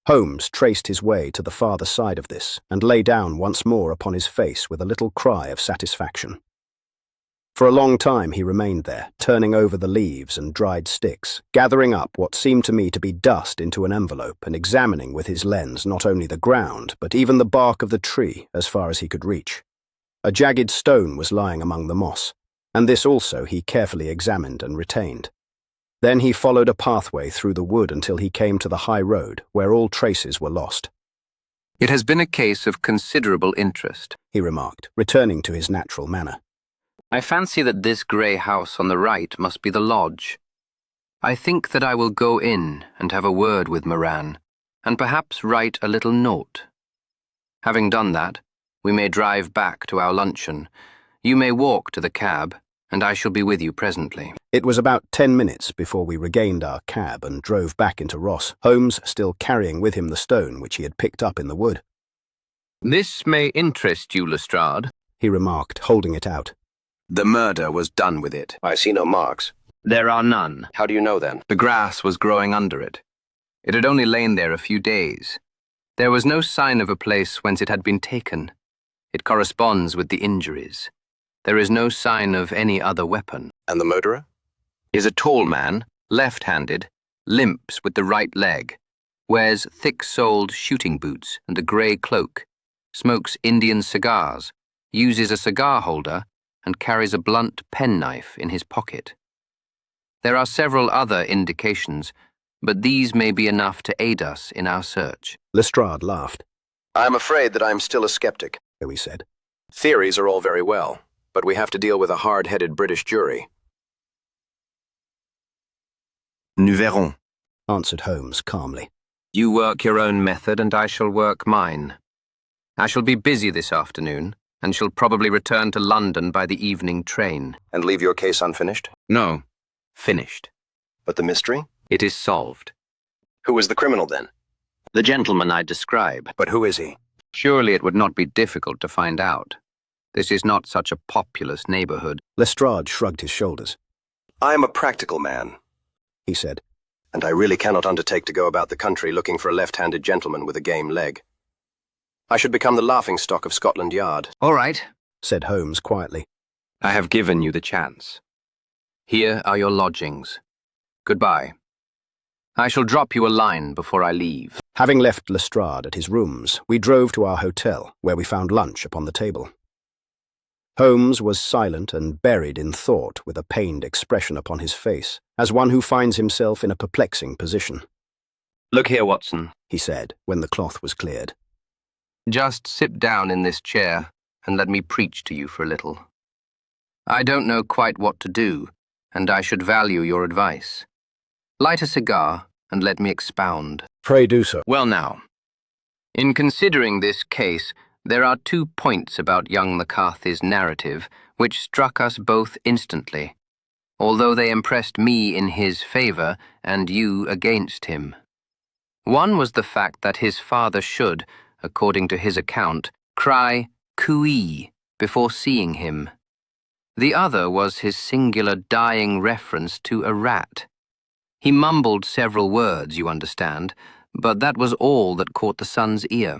Speaker 1: Holmes traced his way to the farther side of this and lay down once more upon his face with a little cry of satisfaction. For a long time he remained there, turning over the leaves and dried sticks, gathering up what seemed to me to be dust into an envelope and examining with his lens not only the ground but even the bark of the tree as far as he could reach. A jagged stone was lying among the moss, and this also he carefully examined and retained. Then he followed a pathway through the wood until he came to the high road, where all traces were lost.
Speaker 2: It has been a case of considerable interest,
Speaker 1: he remarked, returning to his natural manner.
Speaker 2: I fancy that this grey house on the right must be the lodge. I think that I will go in and have a word with Moran, and perhaps write a little note. Having done that, we may drive back to our luncheon. You may walk to the cab, and I shall be with you presently.
Speaker 1: It was about 10 minutes before we regained our cab and drove back into Ross, Holmes still carrying with him the stone which he had picked up in the wood.
Speaker 2: This may interest you, Lestrade,
Speaker 1: he remarked, holding it out.
Speaker 4: The murder was done with it. I see no marks.
Speaker 2: There are none.
Speaker 4: How do you know, then?
Speaker 2: The grass was growing under it. It had only lain there a few days. There was no sign of a place whence it had been taken. It corresponds with the injuries. There is no sign of any other weapon.
Speaker 4: And the murderer?
Speaker 2: Is a tall man, left-handed, limps with the right leg, wears thick-soled shooting boots and a grey cloak, smokes Indian cigars, uses a cigar holder, and carries a blunt penknife in his pocket. There are several other indications, but these may be enough to aid us in our search.
Speaker 1: Lestrade laughed.
Speaker 4: I'm afraid that I'm still a skeptic,
Speaker 1: he said.
Speaker 4: Theories are all very well, but we have to deal with a hard-headed British jury.
Speaker 5: Nous verrons,
Speaker 1: answered Holmes calmly.
Speaker 2: You work your own method and I shall work mine. I shall be busy this afternoon, and shall probably return to London by the evening train.
Speaker 4: And leave your case unfinished?
Speaker 2: No, finished.
Speaker 4: But the mystery?
Speaker 2: It is solved.
Speaker 4: Who was the criminal then?
Speaker 2: The gentleman I describe.
Speaker 1: But who is he?
Speaker 2: Surely it would not be difficult to find out. This is not such a populous neighborhood.
Speaker 1: Lestrade shrugged his shoulders.
Speaker 4: I am a practical man,
Speaker 1: He said.
Speaker 4: and I really cannot undertake to go about the country looking for a left-handed gentleman with a game leg. I should become the laughingstock of Scotland Yard.
Speaker 2: All right,
Speaker 1: Said Holmes quietly.
Speaker 2: I have given you the chance. Here are your lodgings. Goodbye. I shall drop you a line before I leave.
Speaker 1: Having left Lestrade at his rooms, we drove to our hotel, where we found lunch upon the table. Holmes was silent and buried in thought, with a pained expression upon his face, as one who finds himself in a perplexing position.
Speaker 2: Look here, Watson.
Speaker 1: He said, when the cloth was cleared.
Speaker 2: Just sit down in this chair and let me preach to you for a little. I don't know quite what to do, and I should value your advice. Light a cigar and let me expound.
Speaker 1: Pray do so.
Speaker 2: Well now, in considering this case, there are 2 points about young McCarthy's narrative which struck us both instantly, although they impressed me in his favor and you against him. One was the fact that his father should, according to his account, cry "cooee" before seeing him. The other was his singular dying reference to a rat. He mumbled several words, you understand, but that was all that caught the son's ear.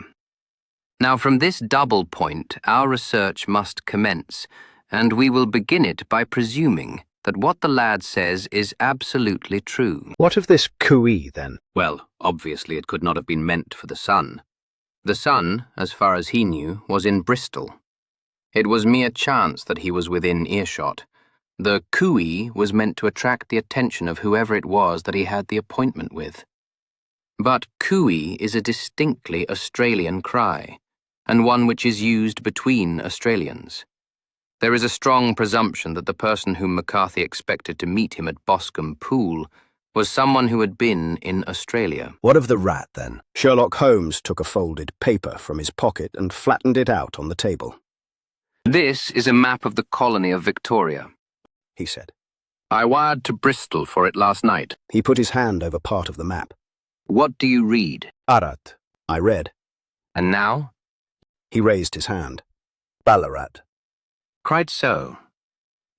Speaker 2: Now from this double point our research must commence, and we will begin it by presuming that what the lad says is absolutely true.
Speaker 1: What of this cooee, then?
Speaker 2: Well, obviously it could not have been meant for the son. The son, as far as he knew, was in Bristol. It was mere chance that he was within earshot. The cooee was meant to attract the attention of whoever it was that he had the appointment with. But cooee is a distinctly Australian cry, and one which is used between Australians. There is a strong presumption that the person whom McCarthy expected to meet him at Boscombe Pool was someone who had been in Australia.
Speaker 1: What of the rat, then? Sherlock Holmes took a folded paper from his pocket and flattened it out on the table.
Speaker 2: This is a map of the colony of Victoria.
Speaker 1: He said.
Speaker 2: I wired to Bristol for it last night.
Speaker 1: He put his hand over part of the map.
Speaker 2: What do you read?
Speaker 1: Arat. I read.
Speaker 2: And now?
Speaker 1: He raised his hand.
Speaker 7: Ballarat.
Speaker 2: Quite so.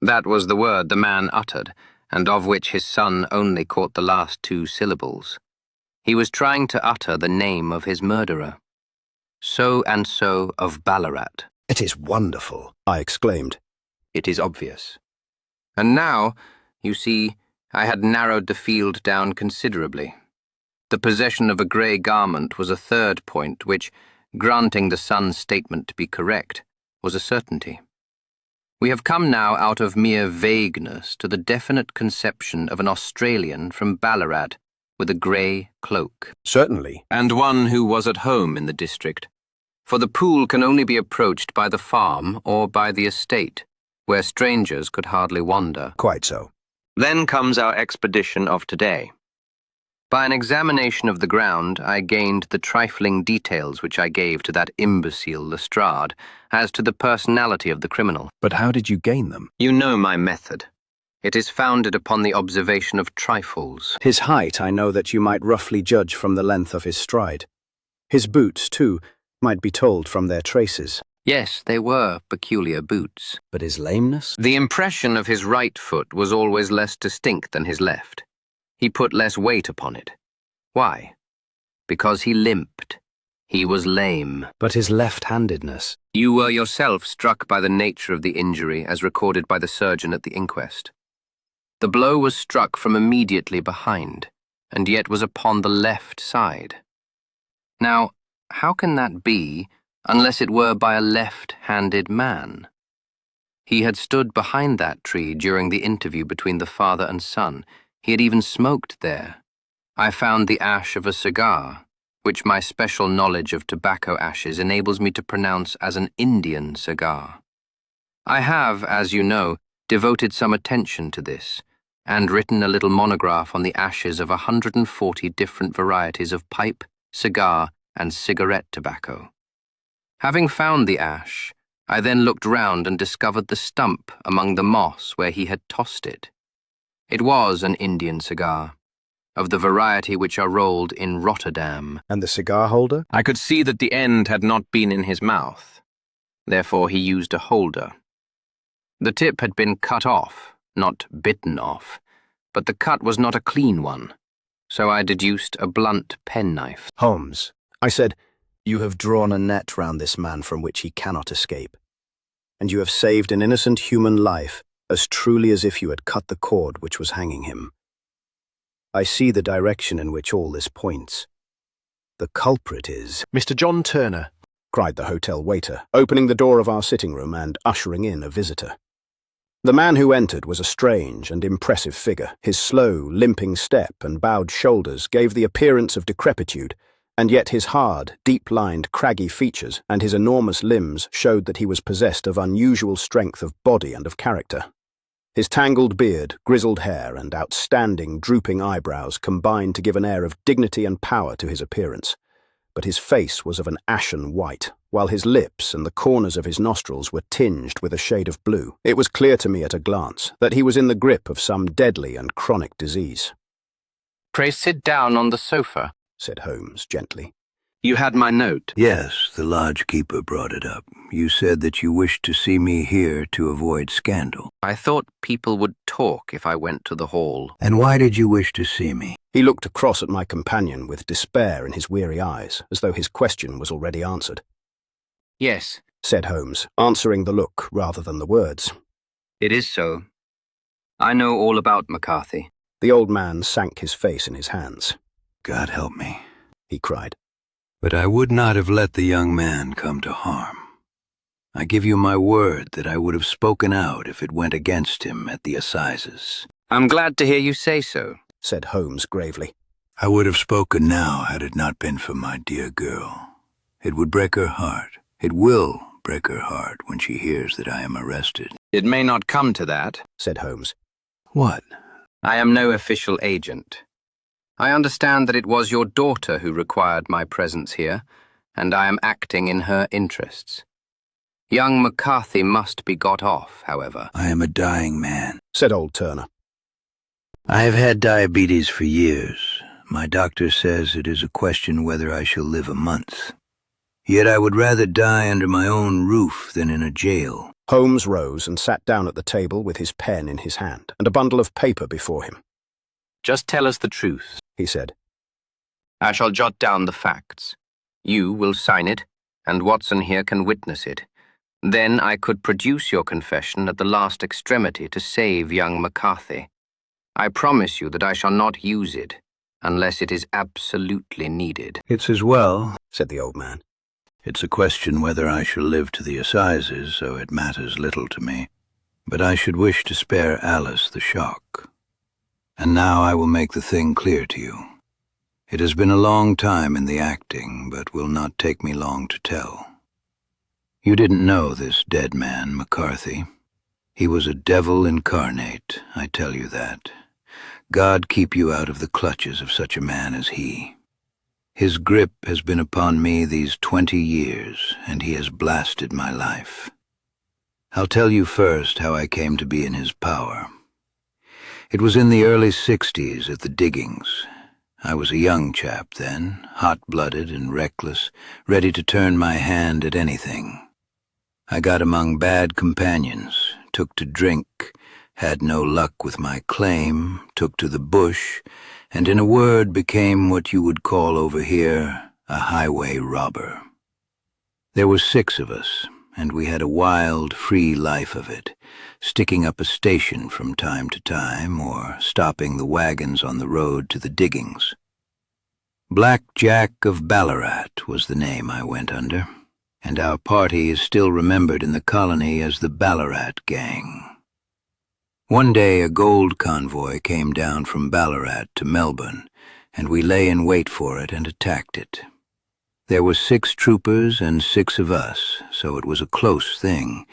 Speaker 2: That was the word the man uttered, and of which his son only caught the last 2 syllables. He was trying to utter the name of his murderer. So and so of Ballarat.
Speaker 1: It is wonderful, I exclaimed.
Speaker 2: It is obvious. And now, you see, I had narrowed the field down considerably. The possession of a grey garment was a third point which, granting the son's statement to be correct, was a certainty. We have come now out of mere vagueness to the definite conception of an Australian from Ballarat with a grey cloak.
Speaker 1: Certainly.
Speaker 2: And one who was at home in the district, for the pool can only be approached by the farm or by the estate, where strangers could hardly wander.
Speaker 1: Quite so.
Speaker 2: Then comes our expedition of today. By an examination of the ground, I gained the trifling details which I gave to that imbecile Lestrade as to the personality of the criminal.
Speaker 7: But how did you gain them?
Speaker 2: You know my method. It is founded upon the observation of trifles.
Speaker 1: His height I know that you might roughly judge from the length of his stride. His boots, too, might be told from their traces.
Speaker 2: Yes, they were peculiar boots.
Speaker 7: But his lameness?
Speaker 2: The impression of his right foot was always less distinct than his left. He put less weight upon it. Why? Because he limped. He was lame.
Speaker 1: But his left-handedness.
Speaker 2: You were yourself struck by the nature of the injury as recorded by the surgeon at the inquest. The blow was struck from immediately behind, and yet was upon the left side. Now, how can that be, unless it were by a left-handed man? He had stood behind that tree during the interview between the father and son. He had even smoked there. I found the ash of a cigar, which my special knowledge of tobacco ashes enables me to pronounce as an Indian cigar. I have, as you know, devoted some attention to this, and written a little monograph on the ashes of 140 different varieties of pipe, cigar, and cigarette tobacco. Having found the ash, I then looked round and discovered the stump among the moss where he had tossed it. It was an Indian cigar, of the variety which are rolled in Rotterdam.
Speaker 1: And the cigar holder?
Speaker 2: I could see that the end had not been in his mouth. Therefore he used a holder. The tip had been cut off, not bitten off, but the cut was not a clean one, so I deduced a blunt penknife.
Speaker 1: Holmes, I said, you have drawn a net round this man from which he cannot escape, and you have saved an innocent human life as truly as if you had cut the cord which was hanging him. I see the direction in which all this points. The culprit is—
Speaker 8: Mr. John Turner,
Speaker 1: cried the hotel waiter, opening the door of our sitting room and ushering in a visitor. The man who entered was a strange and impressive figure. His slow, limping step and bowed shoulders gave the appearance of decrepitude, and yet his hard, deep-lined, craggy features and his enormous limbs showed that he was possessed of unusual strength of body and of character. His tangled beard, grizzled hair, and outstanding, drooping eyebrows combined to give an air of dignity and power to his appearance, but his face was of an ashen white, while his lips and the corners of his nostrils were tinged with a shade of blue. It was clear to me at a glance that he was in the grip of some deadly and chronic disease.
Speaker 2: "Pray sit down on the sofa,"
Speaker 1: said Holmes gently.
Speaker 2: "You had my note."
Speaker 7: Yes, the lodge-keeper brought it up. You said that you wished to see me here to avoid scandal.
Speaker 2: I thought people would talk if I went to the hall.
Speaker 7: And why did you wish to see me?
Speaker 1: He looked across at my companion with despair in his weary eyes, as though his question was already answered.
Speaker 2: "Yes,"
Speaker 1: said Holmes, answering the look rather than the words.
Speaker 2: "it is so. I know all about McCarthy."
Speaker 1: The old man sank his face in his hands.
Speaker 7: God help me,
Speaker 1: he cried.
Speaker 7: But I would not have let the young man come to harm. I give you my word that I would have spoken out if it went against him at the assizes.
Speaker 2: "I'm glad to hear you say so,"
Speaker 1: said Holmes gravely.
Speaker 7: I would have spoken now had it not been for my dear girl. It would break her heart. It will break her heart when she hears that I am arrested.
Speaker 2: "It may not come to that,"
Speaker 1: said Holmes.
Speaker 7: What?
Speaker 2: "I am no official agent. I understand that it was your daughter who required my presence here, and I am acting in her interests. Young McCarthy must be got off, however."
Speaker 7: I am a dying man,
Speaker 1: said old Turner.
Speaker 7: I have had diabetes for years. My doctor says it is a question whether I shall live a month. Yet I would rather die under my own roof than in a jail.
Speaker 1: Holmes rose and sat down at the table with his pen in his hand and a bundle of paper before him.
Speaker 2: "Just tell us the truth,"
Speaker 1: he said.
Speaker 2: "I shall jot down the facts. You will sign it, and Watson here can witness it. Then I could produce your confession at the last extremity to save young McCarthy. I promise you that I shall not use it unless it is absolutely needed."
Speaker 7: It's as well,
Speaker 1: said the old man.
Speaker 7: It's a question whether I shall live to the assizes, so it matters little to me. But I should wish to spare Alice the shock. And now I will make the thing clear to you. It has been a long time in the acting, but will not take me long to tell. You didn't know this dead man, McCarthy. He was a devil incarnate, I tell you that. God keep you out of the clutches of such a man as he. His grip has been upon me these 20 years, and he has blasted my life. I'll tell you first how I came to be in his power. It was in the early 60s at the diggings. I was a young chap then, hot-blooded and reckless, ready to turn my hand at anything. I got among bad companions, took to drink, had no luck with my claim, took to the bush, and in a word became what you would call over here a highway robber. There were 6 of us, and we had a wild, free life of it, sticking up a station from time to time or stopping the wagons on the road to the diggings. Black Jack of Ballarat was the name I went under, and our party is still remembered in the colony as the Ballarat Gang. One day a gold convoy came down from Ballarat to Melbourne, and we lay in wait for it and attacked it. There were 6 troopers and 6 of us, so it was a close thing,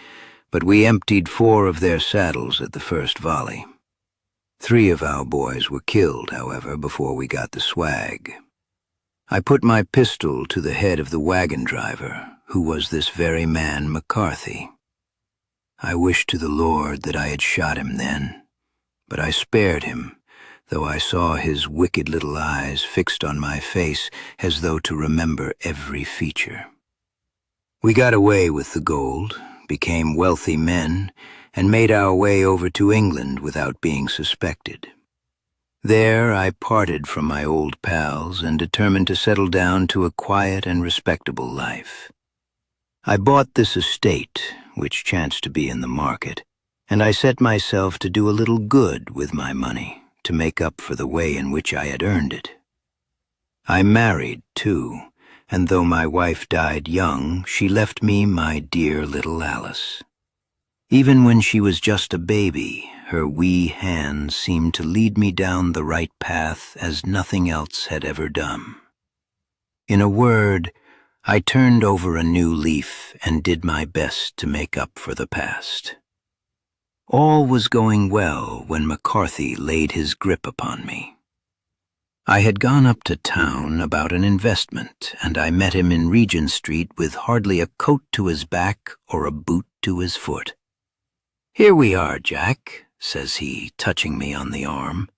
Speaker 7: but we emptied 4 of their saddles at the first volley. 3 of our boys were killed, however, before we got the swag. I put my pistol to the head of the wagon driver, who was this very man McCarthy. I wished to the Lord that I had shot him then, but I spared him, though I saw his wicked little eyes fixed on my face as though to remember every feature. We got away with the gold, became wealthy men, and made our way over to England without being suspected. There I parted from my old pals and determined to settle down to a quiet and respectable life. I bought this estate, which chanced to be in the market, and I set myself to do a little good with my money, to make up for the way in which I had earned it. I married, too, and though my wife died young, she left me my dear little Alice. Even when she was just a baby, her wee hands seemed to lead me down the right path as nothing else had ever done. In a word, I turned over a new leaf and did my best to make up for the past. All was going well when McCarthy laid his grip upon me. I had gone up to town about an investment, and I met him in Regent Street with hardly a coat to his back or a boot to his foot. "Here we are, Jack," says he, touching me on the arm.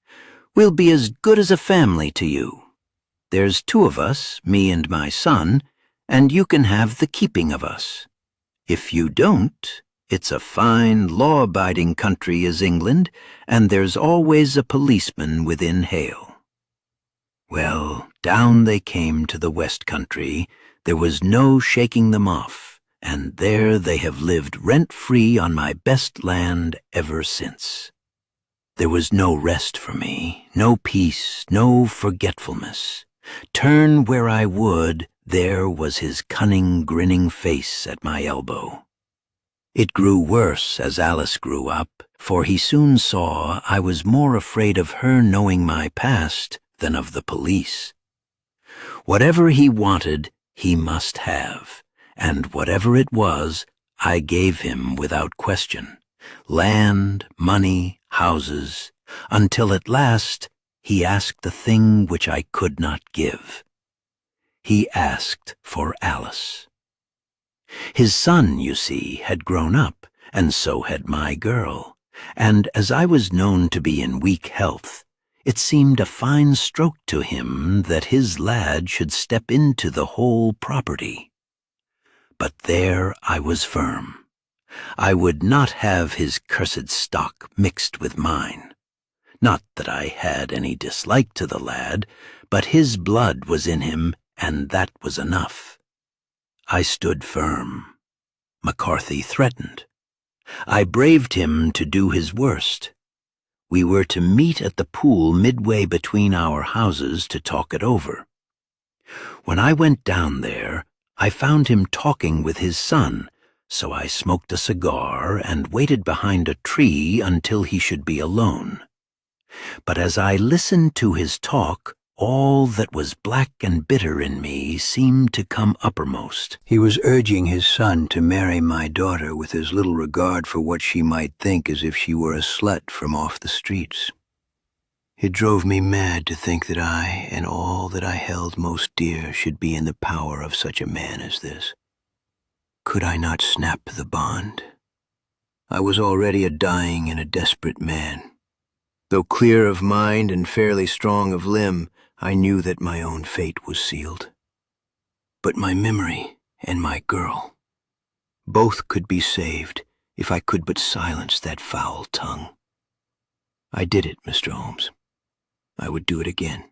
Speaker 7: "We'll be as good as a family to you. There's 2 of us, me and my son, and you can have the keeping of us. If you don't, it's a fine, law-abiding country is England, and there's always a policeman within hail." Well, down they came to the West Country. There was no shaking them off, and there they have lived rent-free on my best land ever since. There was no rest for me, no peace, no forgetfulness. Turn where I would, there was his cunning, grinning face at my elbow. It grew worse as Alice grew up, for he soon saw I was more afraid of her knowing my past than of the police. Whatever he wanted, he must have, and whatever it was, I gave him without question. Land, money, houses, until at last he asked the thing which I could not give. He asked for Alice. His son, you see, had grown up, and so had my girl, and as I was known to be in weak health, it seemed a fine stroke to him that his lad should step into the whole property. But there I was firm. I would not have his cursed stock mixed with mine. Not that I had any dislike to the lad, but his blood was in him, and that was enough. I stood firm. McCarthy threatened. I braved him to do his worst. We were to meet at the pool midway between our houses to talk it over. When I went down there, I found him talking with his son, so I smoked a cigar and waited behind a tree until he should be alone. But as I listened to his talk, all that was black and bitter in me seemed to come uppermost. He was urging his son to marry my daughter with as little regard for what she might think as if she were a slut from off the streets. It drove me mad to think that I and all that I held most dear should be in the power of such a man as this. Could I not snap the bond? I was already a dying and a desperate man. Though clear of mind and fairly strong of limb, I knew that my own fate was sealed. But my memory and my girl, both could be saved if I could but silence that foul tongue. I did it, Mr. Holmes. I would do it again.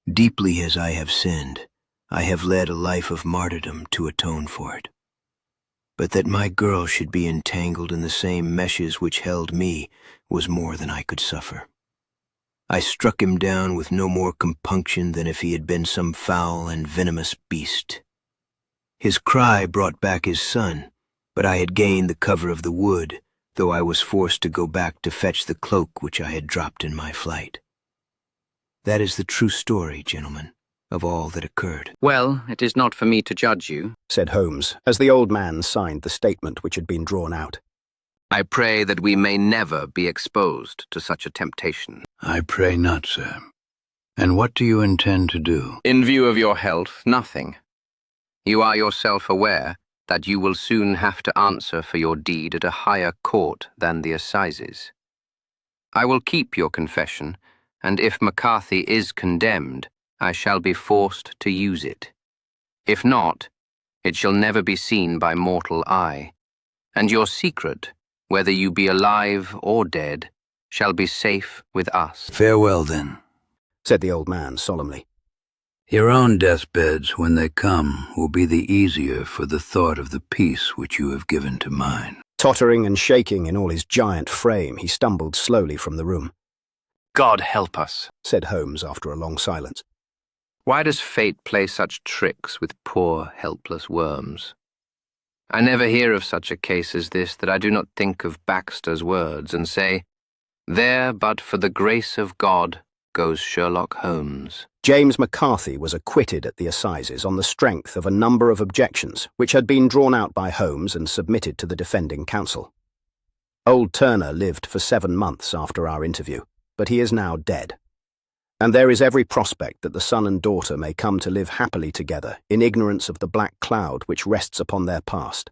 Speaker 7: Deeply as I have sinned, I have led a life of martyrdom to atone for it. But that my girl should be entangled in the same meshes which held me was more than I could suffer. I struck him down with no more compunction than if he had been some foul and venomous beast. His cry brought back his son, but I had gained the cover of the wood, though I was forced to go back to fetch the cloak which I had dropped in my flight. That is the true story, gentlemen, of all that occurred.
Speaker 2: "Well, it is not for me to judge you,"
Speaker 1: said Holmes, as the old man signed the statement which had been drawn out.
Speaker 2: "I pray that we may never be exposed to such a temptation."
Speaker 7: I pray not, sir. And what do you intend to do?
Speaker 2: "In view of your health, nothing. You are yourself aware that you will soon have to answer for your deed at a higher court than the assizes. I will keep your confession, and if McCarthy is condemned, I shall be forced to use it. If not, it shall never be seen by mortal eye, and your secret, whether you be alive or dead, shall be safe with us.
Speaker 7: Farewell, then,
Speaker 1: said the old man solemnly.
Speaker 7: Your own deathbeds, when they come, will be the easier for the thought of the peace which you have given to mine.
Speaker 1: Tottering and shaking in all his giant frame, he stumbled slowly from the room.
Speaker 2: God help us,
Speaker 1: said Holmes after a long silence.
Speaker 2: Why does fate play such tricks with poor, helpless worms? I never hear of such a case as this that I do not think of Baxter's words and say, "There, but for the grace of God, goes Sherlock Holmes."
Speaker 1: James McCarthy was acquitted at the assizes on the strength of a number of objections which had been drawn out by Holmes and submitted to the defending counsel. Old Turner lived for 7 months after our interview, but he is now dead. And there is every prospect that the son and daughter may come to live happily together in ignorance of the black cloud which rests upon their past.